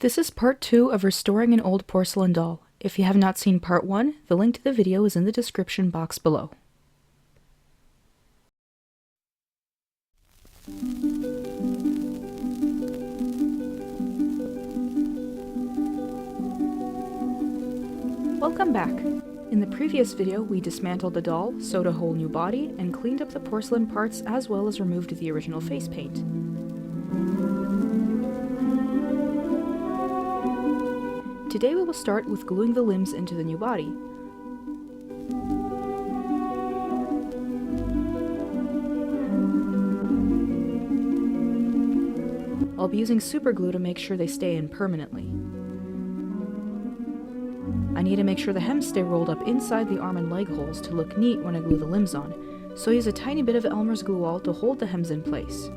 This is part 2 of restoring an old porcelain doll. If you have not seen part 1, the link to the video is in the description box below. Welcome back! In the previous video, we dismantled the doll, sewed a whole new body, and cleaned up the porcelain parts as well as removed the original face paint. Today we will start with gluing the limbs into the new body. I'll be using super glue to make sure they stay in permanently. I need to make sure the hems stay rolled up inside the arm and leg holes to look neat when I glue the limbs on, so I use a tiny bit of Elmer's glue all to hold the hems in place.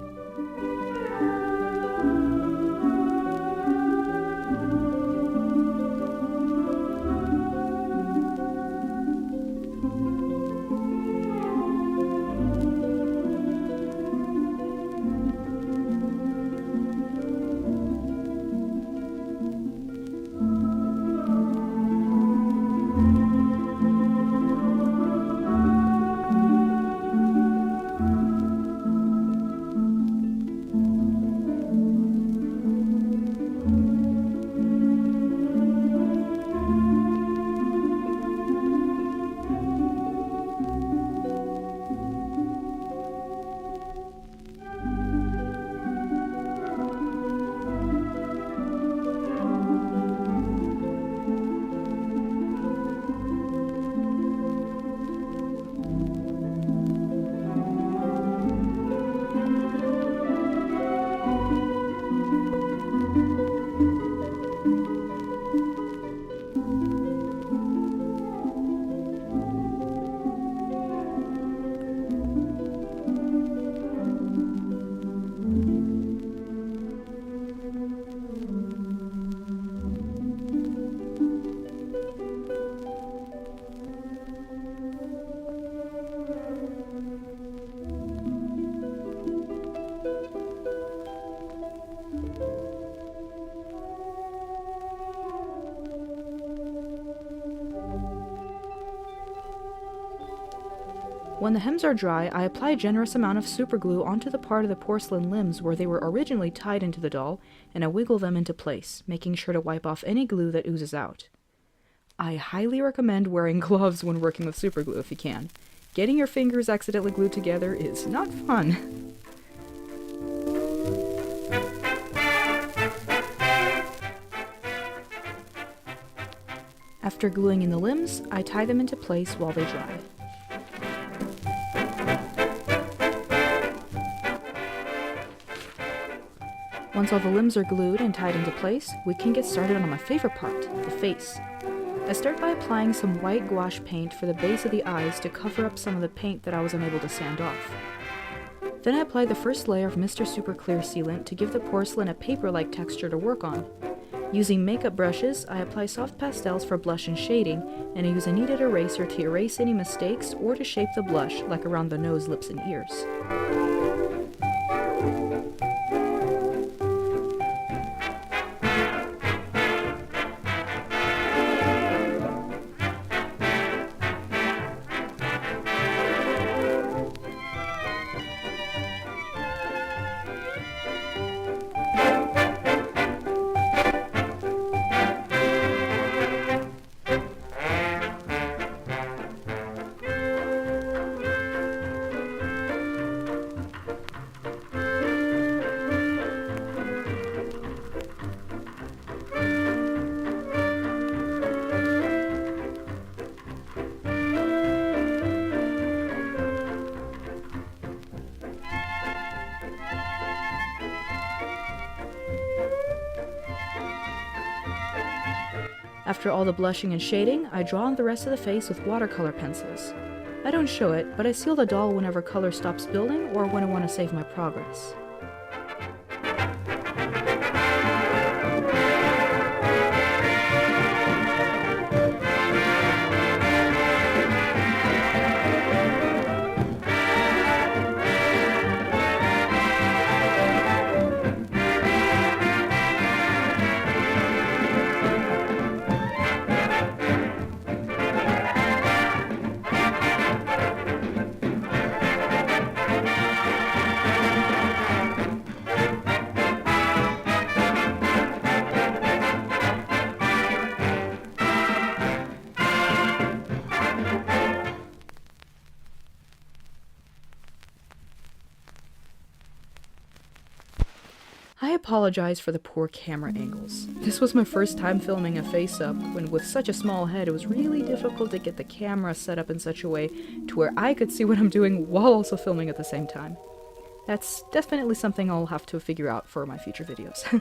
When the hems are dry, I apply a generous amount of superglue onto the part of the porcelain limbs where they were originally tied into the doll, and I wiggle them into place, making sure to wipe off any glue that oozes out. I highly recommend wearing gloves when working with superglue if you can. Getting your fingers accidentally glued together is not fun. After gluing in the limbs, I tie them into place while they dry. Once all the limbs are glued and tied into place, we can get started on my favorite part, the face. I start by applying some white gouache paint for the base of the eyes to cover up some of the paint that I was unable to sand off. Then I apply the first layer of Mr. Super Clear sealant to give the porcelain a paper-like texture to work on. Using makeup brushes, I apply soft pastels for blush and shading, and I use a kneaded eraser to erase any mistakes or to shape the blush, like around the nose, lips, and ears. After all the blushing and shading, I draw on the rest of the face with watercolor pencils. I don't show it, but I seal the doll whenever color stops building or when I want to save my progress. apologize for the poor camera angles. This was my first time filming a face-up, when with such a small head it was really difficult to get the camera set up in such a way to where I could see what I'm doing while also filming at the same time. That's definitely something I'll have to figure out for my future videos.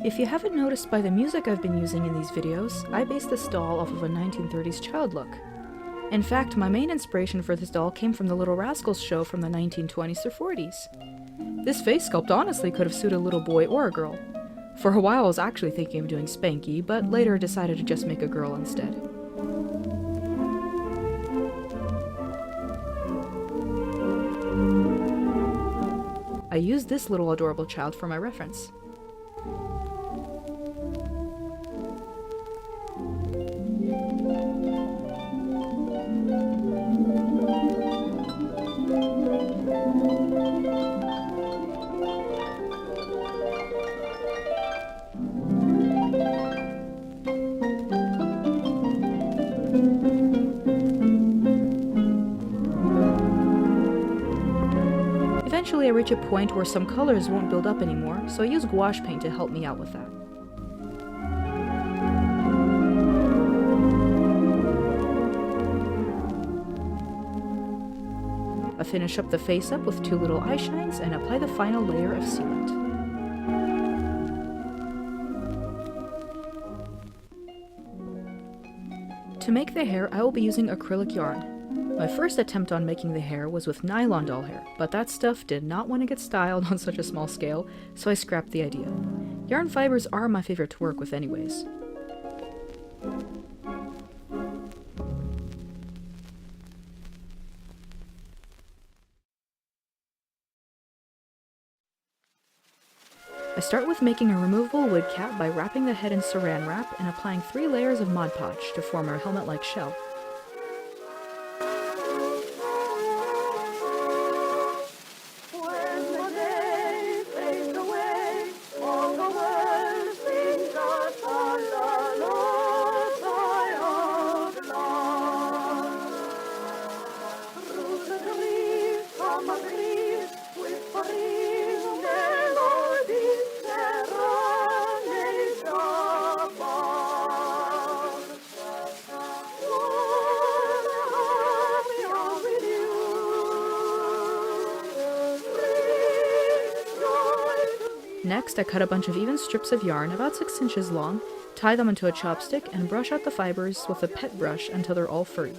If you haven't noticed by the music I've been using in these videos, I based this doll off of a 1930s child look. In fact, my main inspiration for this doll came from the Little Rascals show from the 1920s or 40s. This face sculpt honestly could have suited a little boy or a girl. For a while I was actually thinking of doing Spanky, but later decided to just make a girl instead. I used this little adorable child for my reference. Eventually I reach a point where some colors won't build up anymore, so I use gouache paint to help me out with that. I finish up the face up with 2 little eye shines and apply the final layer of sealant. To make the hair, I will be using acrylic yarn. My first attempt on making the hair was with nylon doll hair, but that stuff did not want to get styled on such a small scale, so I scrapped the idea. Yarn fibers are my favorite to work with anyways. I start with making a removable wig cap by wrapping the head in saran wrap and applying 3 layers of Mod Podge to form a helmet-like shell. Next, I cut a bunch of even strips of yarn about 6 inches long, tie them into a chopstick, and brush out the fibers with a pet brush until they're all furry.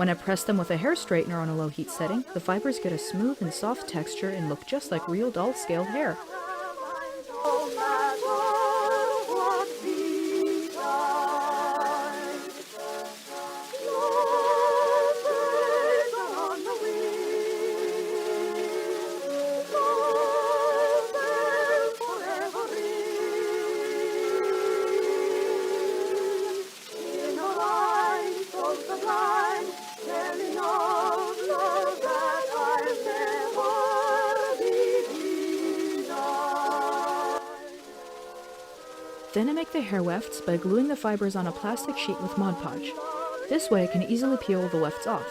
When I press them with a hair straightener on a low heat setting, the fibers get a smooth and soft texture and look just like real doll-scaled hair. Then I make the hair wefts by gluing the fibers on a plastic sheet with Mod Podge. This way I can easily peel the wefts off.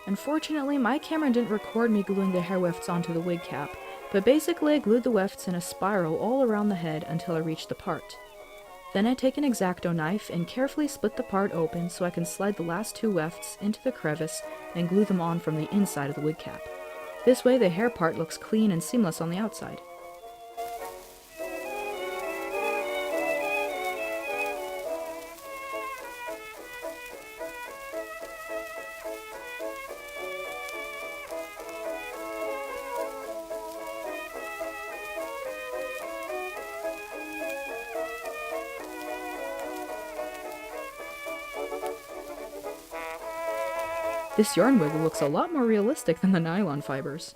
Unfortunately, my camera didn't record me gluing the hair wefts onto the wig cap, but basically I glued the wefts in a spiral all around the head until I reached the part. Then I take an X-Acto knife and carefully split the part open so I can slide the last two wefts into the crevice and glue them on from the inside of the wig cap. This way the hair part looks clean and seamless on the outside. This yarn wig looks a lot more realistic than the nylon fibers.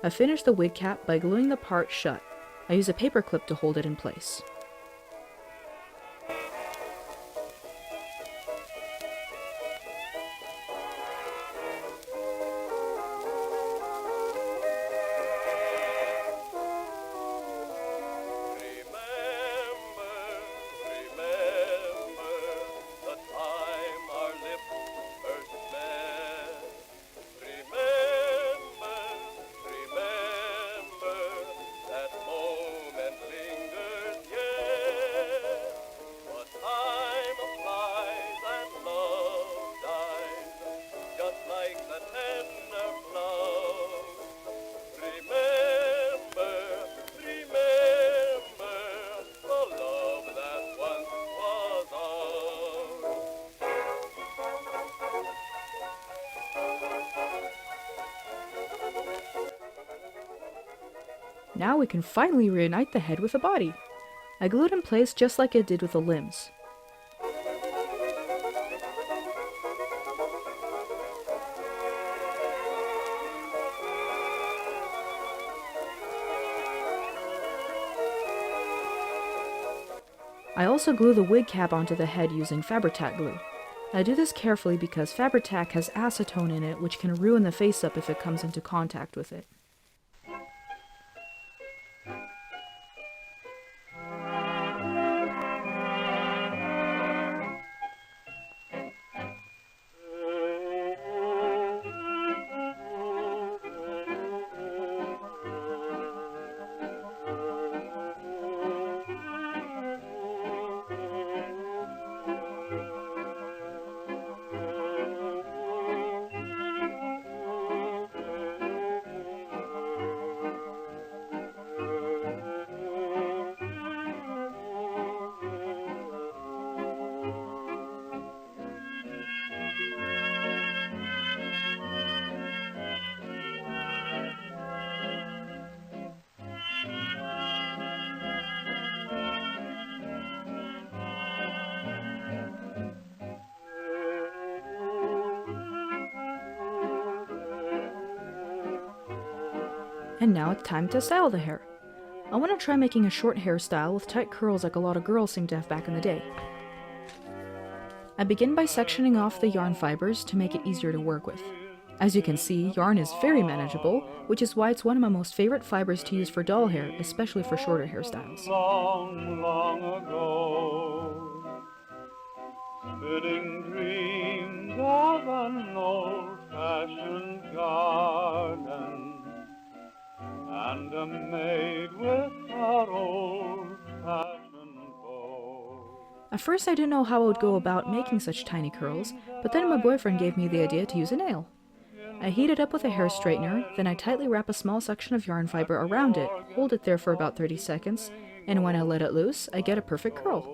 I finish the wig cap by gluing the part shut. I use a paper clip to hold it in place. Now we can finally reunite the head with the body. I glue it in place just like I did with the limbs. I also glue the wig cap onto the head using Fabri-Tac glue. I do this carefully because Fabri-Tac has acetone in it, which can ruin the face up if it comes into contact with it. And now it's time to style the hair. I want to try making a short hairstyle with tight curls like a lot of girls seem to have back in the day. I begin by sectioning off the yarn fibers to make it easier to work with. As you can see, yarn is very manageable, which is why it's one of my most favorite fibers to use for doll hair, especially for shorter hairstyles. Long, long ago, spinning dreams of an old-fashioned garden, and a maid without old-fashioned bow. At first I didn't know how I would go about making such tiny curls, but then my boyfriend gave me the idea to use a nail. I heat it up with a hair straightener, then I tightly wrap a small section of yarn fiber around it, hold it there for about 30 seconds, and when I let it loose, I get a perfect curl.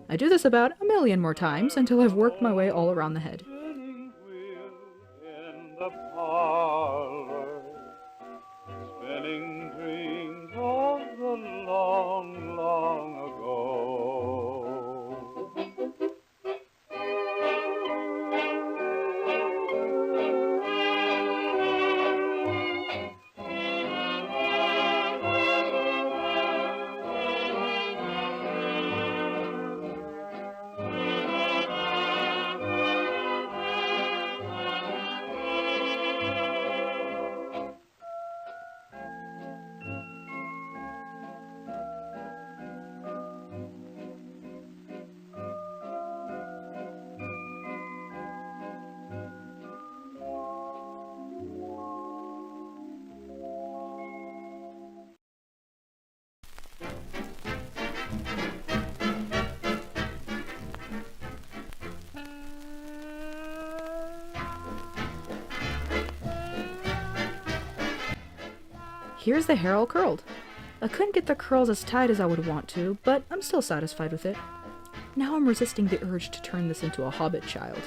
I do this about a million more times until I've worked my way all around the head. Spinning wheel in the parlor, spinning dreams of the long, long ago. Here's the hair all curled. I couldn't get the curls as tight as I would want to, but I'm still satisfied with it. Now I'm resisting the urge to turn this into a hobbit child.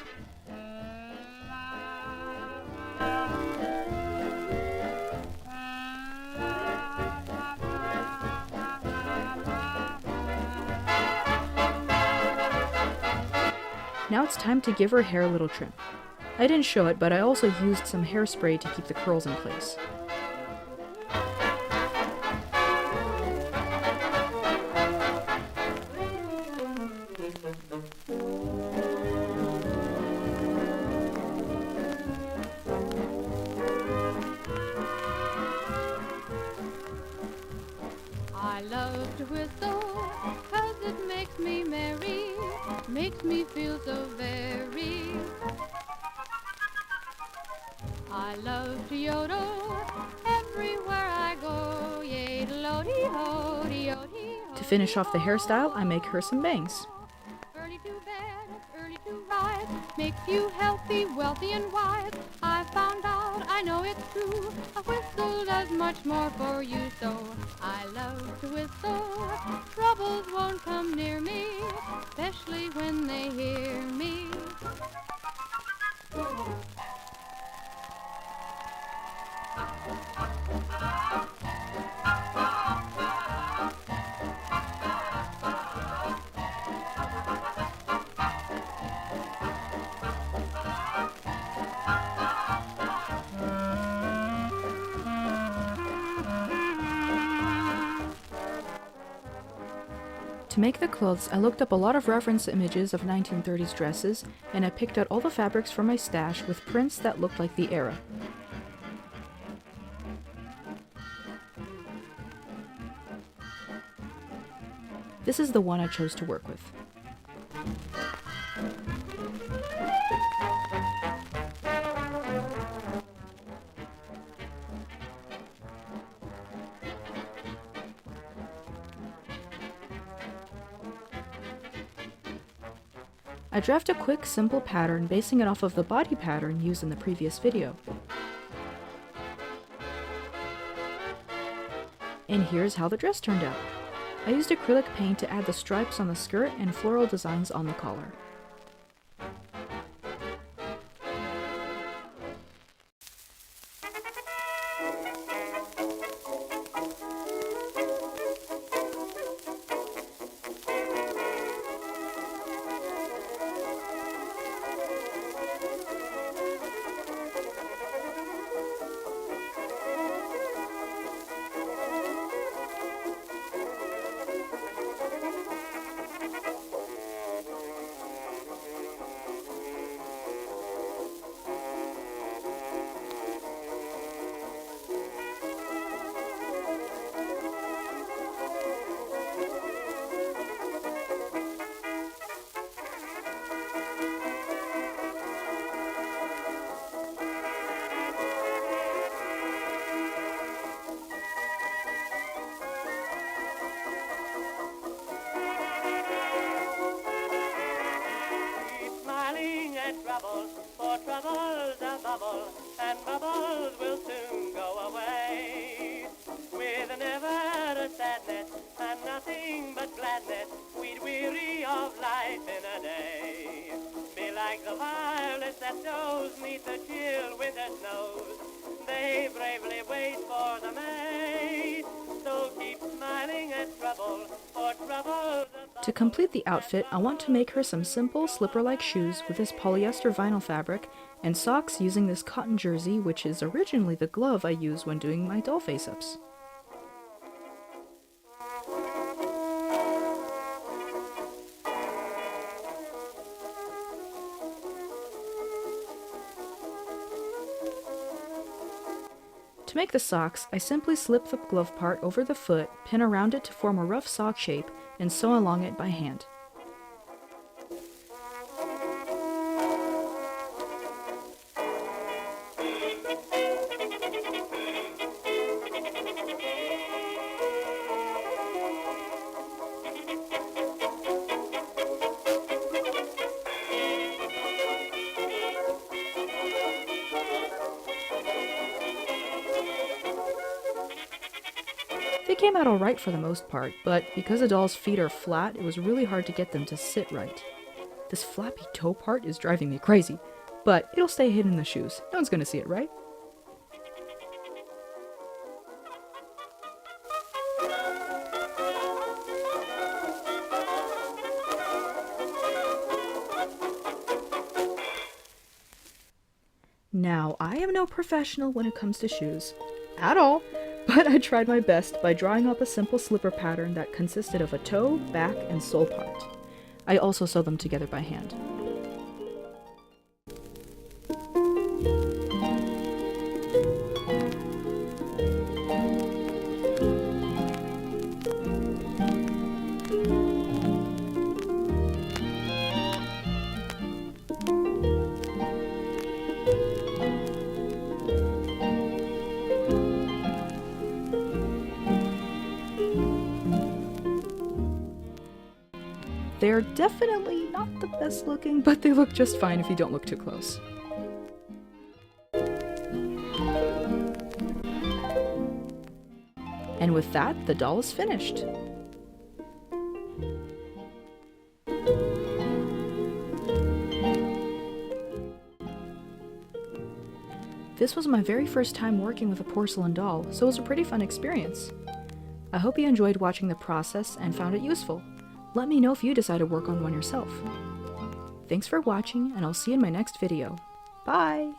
Now it's time to give her hair a little trim. I didn't show it, but I also used some hairspray to keep the curls in place. I love to whistle, 'cause it makes me merry, makes me feel so very. I love to yodel, everywhere I go, yodel-o-dee-ho, dee-o-dee-ho. To finish off the hairstyle, I make her some bangs. Early to bed, early to rise, makes you healthy, wealthy, and wise. I found out, I know it's true, a whistle does much more for you, so I love to whistle. Troubles won't come near me, especially when they hear me. To make the clothes, I looked up a lot of reference images of 1930s dresses, and I picked out all the fabrics from my stash with prints that looked like the era. This is the one I chose to work with. I draft a quick, simple pattern basing it off of the body pattern used in the previous video. And here's how the dress turned out. I used acrylic paint to add the stripes on the skirt and floral designs on the collar. sadness and nothing but gladness, we'd weary of life in a day. Be like the violets that doze 'neath the chill winter snows, they bravely wait for the May. So keep smiling at trouble, for trouble's To complete the outfit, I want to make her some simple slipper-like shoes with this polyester vinyl fabric, and socks using this cotton jersey, which is originally the glove I use when doing my doll face-ups. To make the socks, I simply slip the glove part over the foot, pin around it to form a rough sock shape, and sew along it by hand. They came out alright for the most part, but because the doll's feet are flat, it was really hard to get them to sit right. This flappy toe part is driving me crazy, but it'll stay hidden in the shoes. No one's gonna see it, right? Now, I am no professional when it comes to shoes, at all, but I tried my best by drawing up a simple slipper pattern that consisted of a toe, back, and sole part. I also sew them together by hand. They're definitely not the best looking, but they look just fine if you don't look too close. And with that, the doll is finished. This was my very first time working with a porcelain doll, so it was a pretty fun experience. I hope you enjoyed watching the process and found it useful. Let me know if you decide to work on one yourself. Thanks for watching, and I'll see you in my next video. Bye!